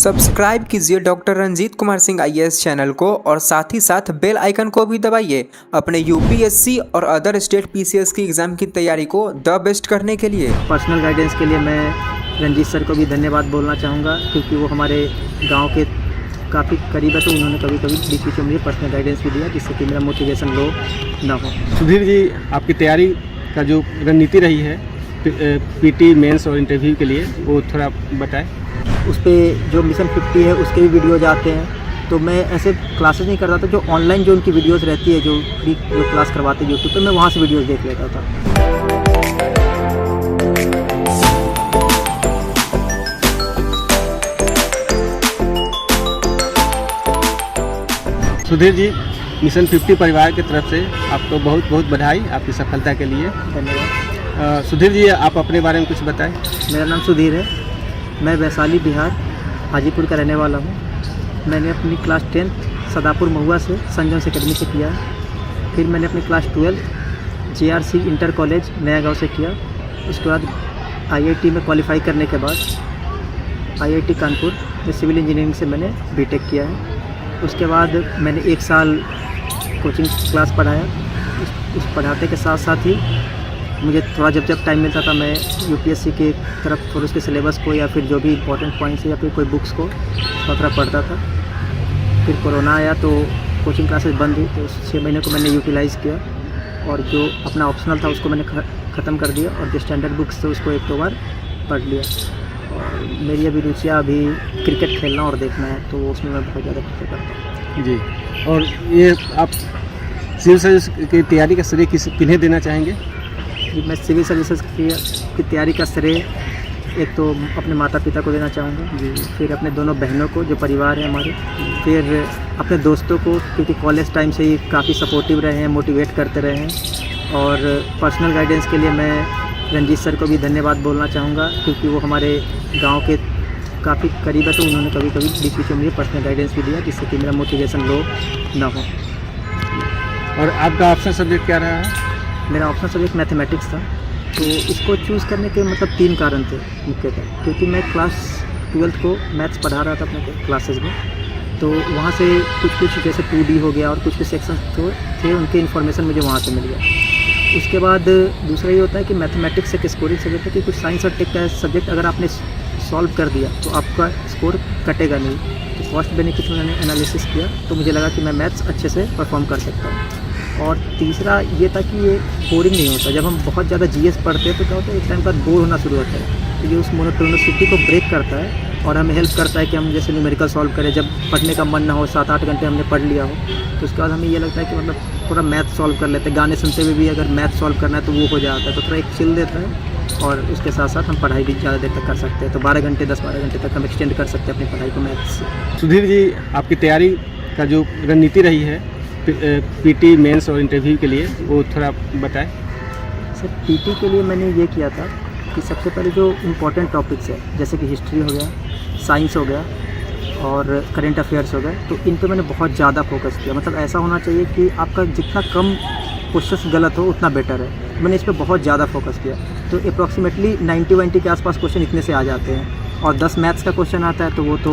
Subscribe कीजिए doctor Ranjeet Kumar Singh IAS channel को और साथ ही साथ बेल आइकन को भी दबाइए अपने यूपीएससी और अदर स्टेट पीसीएस की एग्ज़ाम की तैयारी को द बेस्ट करने के लिए। पर्सनल गाइडेंस के लिए मैं रंजीत सर को भी धन्यवाद बोलना चाहूँगा, क्योंकि वो हमारे गांव के काफ़ी करीब है, तो उन्होंने कभी कभी बीच में मुझे पर्सनल गाइडेंस भी दिया, जिससे कि मेरा मोटिवेशन लो ना हो। सुधीर जी, आपकी तैयारी का जो रणनीति रही है पीटी मेंस और इंटरव्यू के लिए, वो थोड़ा बताएं। उस पर जो मिशन 50 है उसके भी वीडियोज़ आते हैं, तो मैं ऐसे क्लासेस नहीं करता था। जो ऑनलाइन जो उनकी वीडियोज़ रहती है, जो फ्री जो क्लास करवाते हैं यूट्यूब पे, मैं वहाँ से वीडियोज़ देख लेता था। सुधीर जी, मिशन 50 परिवार की तरफ से आपको बहुत बहुत बधाई आपकी सफलता के लिए। धन्यवाद। सुधीर जी, आप अपने बारे में कुछ बताएं। मेरा नाम सुधीर है, मैं वैशाली बिहार हाजीपुर का रहने वाला हूँ। मैंने अपनी क्लास 10th सदापुर महुआ से संत जॉन्स एकेडमी से किया है। फिर मैंने अपनी क्लास 12 जेआरसी इंटर कॉलेज नया गाँव से किया। उसके बाद आईआईटी में क्वालिफाई करने के बाद आईआईटी कानपुर में सिविल इंजीनियरिंग से मैंने बीटेक किया है। उसके बाद मैंने 1 साल कोचिंग क्लास पढ़ाया। उस पढ़ाते के साथ साथ ही मुझे थोड़ा जब टाइम मिलता था, मैं यूपीएससी के तरफ थोड़ा उसके सिलेबस को या फिर जो भी इंपॉर्टेंट पॉइंट्स या फिर कोई बुक्स को थोड़ा पढ़ता था। फिर कोरोना आया तो कोचिंग क्लासेस बंद हुई, तो 6 महीने को मैंने यूटिलाइज़ किया और जो अपना ऑप्शनल था उसको मैंने ख़त्म कर दिया, और जो स्टैंडर्ड बुक्स थे उसको 1-2 बार पढ़ लिया। और मेरी अभी रुचियाँ अभी क्रिकेट खेलना और देखना है, तो उसमें मैं बहुत ज़्यादा प्रेफर करता हूँ। जी, और ये आप सिविल सर्विस की तैयारी का श्रेय किन्हें देना चाहेंगे? जी, मैं सिविल सर्विसेज की तैयारी का श्रेय एक तो अपने माता पिता को देना चाहूँगा जी, फिर अपने दोनों बहनों को जो परिवार है हमारे, फिर अपने दोस्तों को, क्योंकि कॉलेज टाइम से ही काफ़ी सपोर्टिव रहे हैं, मोटिवेट करते रहे हैं। और पर्सनल गाइडेंस के लिए मैं रंजीत सर को भी धन्यवाद बोलना चाहूँगा, क्योंकि वो हमारे गाँव के काफ़ी करीब है, तो उन्होंने कभी कभी बीच में मुझे पर्सनल गाइडेंस भी दिया, जिससे कि मेरा मोटिवेशन लो ना हो। और आपका ऑप्शनल सब्जेक्ट क्या रहा है? मेरा ऑप्शनल सब्जेक्ट मैथमेटिक्स था। तो इसको चूज़ करने के मतलब 3 कारण थे मुख्यतः, क्योंकि मैं क्लास 12th को मैथ्स पढ़ा रहा था अपने क्लासेस में, तो वहाँ से कुछ जैसे 2D हो गया और कुछ सेक्शन थे उनके इन्फॉर्मेशन मुझे वहाँ से मिल गया। उसके बाद दूसरा ये होता है कि मैथमेटिक्स एक स्कोरिंग सब्जेक्ट है, कि कुछ साइंस और टेक का सब्जेक्ट अगर आपने सॉल्व कर दिया तो आपका स्कोर कटेगा नहीं। तो कॉस्ट बेनिफिट मैंने एनालिसिस किया, तो मुझे लगा कि मैं मैथ्स अच्छे से परफॉर्म कर सकता हूँ। और तीसरा ये था कि ये बोरिंग नहीं होता। जब हम बहुत ज़्यादा जीएस पढ़ते हैं तो क्या होता है, एक टाइम बाद बोर होना शुरू होता है, तो ये उस मोनोटोनिसिटी को ब्रेक करता है और हमें हेल्प करता है कि हम जैसे न्यूमेरिकल सॉल्व करें। जब पढ़ने का मन ना हो, 7-8 घंटे हमने पढ़ लिया हो, तो उसके बाद हमें ये लगता है कि मतलब थोड़ा मैथ सॉल्व कर लेते हैं। गाने सुनते हुए भी अगर मैथ सॉल्व करना है तो वो हो जाता है, तो थोड़ा एक चिल देता है। और उसके साथ साथ हम पढ़ाई भी ज़्यादा देर तक कर सकते हैं, तो 10-12 घंटे तक हम एक्सटेंड कर सकते हैं अपनी पढ़ाई को मैथ्स से। सुधीर जी, आपकी तैयारी का जो रणनीति रही है पीटी मेंस और इंटरव्यू के लिए, वो थोड़ा बताएं। सर, पीटी के लिए मैंने ये किया था कि सबसे पहले जो इम्पोर्टेंट टॉपिक्स है, जैसे कि हिस्ट्री हो गया, साइंस हो गया और करंट अफेयर्स हो गए, तो इन पे मैंने बहुत ज़्यादा फोकस किया। मतलब ऐसा होना चाहिए कि आपका जितना कम क्वेश्चन गलत हो उतना बेटर है। मैंने इस पर बहुत ज़्यादा फोकस किया, तो अप्रॉक्सीमेटली 90 के आसपास क्वेश्चन इतने से आ जाते हैं। और 10 मैथ्स का क्वेश्चन आता है, तो वो तो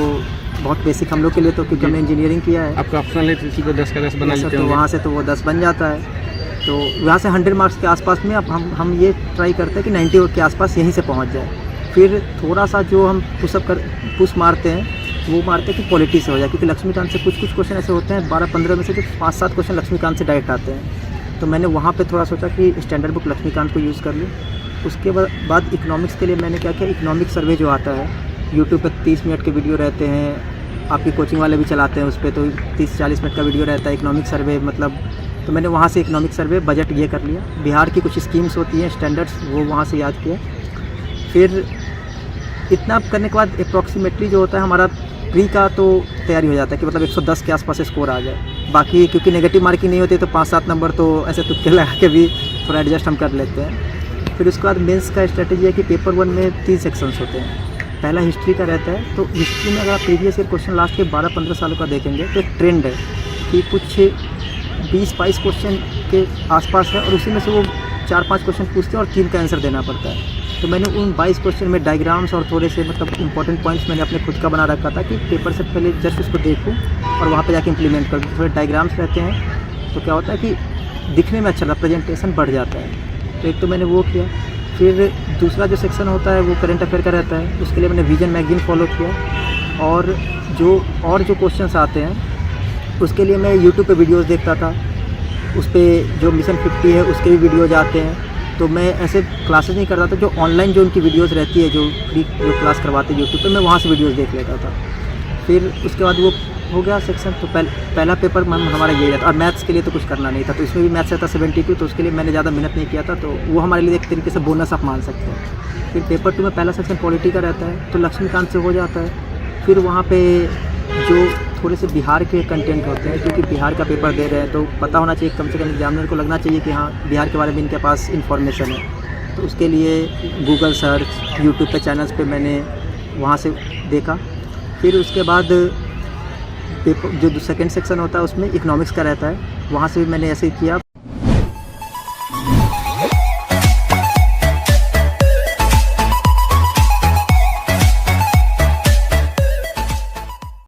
बहुत बेसिक हम लोग के लिए, तो क्योंकि हमने इंजीनियरिंग किया है। आपका ऑप्शनल है तो इसी को 10 का 10 बना लेते हैं, तो वहाँ से तो वो 10 बन जाता है। तो वहाँ से 100 मार्क्स के आसपास में अब हम ये ट्राई करते हैं कि 90 के आसपास यहीं से पहुँच जाए। फिर थोड़ा सा जो हम पुश मारते हैं, वो मारते हैं कि पॉलिटी से हो जाए, क्योंकि लक्ष्मीकांत से कुछ क्वेश्चन ऐसे होते हैं 12-15 में से जो 5-7 क्वेश्चन लक्ष्मीकांत से डायरेक्ट आते हैं। तो मैंने वहाँ पे थोड़ा सोचा कि स्टैंडर्ड बुक लक्ष्मीकांत को यूज़ कर लूँ। उसके बाद इकोनॉमिक्स के लिए मैंने क्या किया, इकोनॉमिक सर्वे जो आता है यूट्यूब पर 30 मिनट के वीडियो रहते हैं, आपकी कोचिंग वाले भी चलाते हैं उस पर, तो 30-40 मिनट का वीडियो रहता है इकोनॉमिक सर्वे मतलब। तो मैंने वहाँ से इकोनॉमिक सर्वे बजट ये कर लिया। बिहार की कुछ स्कीम्स होती हैं स्टैंडर्ड्स, वो वहाँ से याद किया। फिर इतना करने के बाद अप्रॉक्सीमेटली जो होता है हमारा प्री का तो तैयारी हो जाता है कि मतलब 110 के आसपास स्कोर आ जाए। बाकी क्योंकि नेगेटिव मार्किंग नहीं होती, तो 5-7 नंबर तो ऐसे तुक्के लगा के भी थोड़ा एडजस्ट हम कर लेते हैं। फिर उसके बाद मेंस का स्ट्रेटेजी है कि पेपर 1 में 3 सेक्शंस होते हैं। पहला हिस्ट्री का रहता है, तो हिस्ट्री में अगर आप प्रीवियस ईयर क्वेश्चन लास्ट के 12-15 सालों का देखेंगे तो एक ट्रेंड है कि कुछ 20-22 क्वेश्चन के आसपास है, और उसी में से वो 4-5 क्वेश्चन पूछते हैं और 3 का आंसर देना पड़ता है। तो मैंने उन 22 क्वेश्चन में डायग्राम्स और थोड़े से मतलब इंपॉर्टेंट पॉइंट्स मैंने अपने खुद का बना रखा था कि पेपर से पहले जस्ट उसको देखूँ और वहाँ पे जाके इम्प्लीमेंट करूँ। थोड़े डायग्राम्स रहते हैं तो क्या होता है कि दिखने में अच्छा लगता है, प्रेजेंटेशन बढ़ जाता है। तो एक तो मैंने वो किया। फिर दूसरा जो सेक्शन होता है वो करंट अफेयर का रहता है, उसके लिए मैंने विजन मैगजीन फॉलो किया। और जो क्वेश्चंस आते हैं उसके लिए मैं यूट्यूब पे वीडियोस देखता था। उस पर जो मिशन 50 है उसके भी वीडियोज आते हैं। तो मैं ऐसे क्लासेस नहीं करता था, जो ऑनलाइन जो उनकी वीडियोस रहती है, जो फ्री जो क्लास करवाते हैं यूट्यूब पे, मैं वहाँ से वीडियोस देख लेता था। फिर उसके बाद वो हो गया सेक्शन। तो पहला पेपर हमारा यही रहता। और मैथ्स के लिए तो कुछ करना नहीं था, तो इसमें भी मैथ्स रहता 72, तो उसके लिए मैंने ज़्यादा मेहनत नहीं किया था। तो वो हमारे लिए एक तरीके से बोनस आप मान सकते हैं। फिर पेपर 2 में पहला सेक्शन पॉलिटी का रहता है, तो लक्ष्मीकांत से हो जाता है। फिर वहाँ पर जो थोड़े से बिहार के कंटेंट होते हैं, क्योंकि बिहार का पेपर दे रहे हैं तो पता होना चाहिए, कम से कम एग्जामिनर को लगना चाहिए कि हाँ बिहार के बारे में इनके पास इन्फॉर्मेशन है। तो उसके लिए गूगल सर्च, यूट्यूब पे चैनल्स पे मैंने वहाँ से देखा। फिर उसके बाद पेपर जो सेकंड सेक्शन होता है उसमें इकोनॉमिक्स का रहता है, वहाँ से भी मैंने ऐसे ही किया।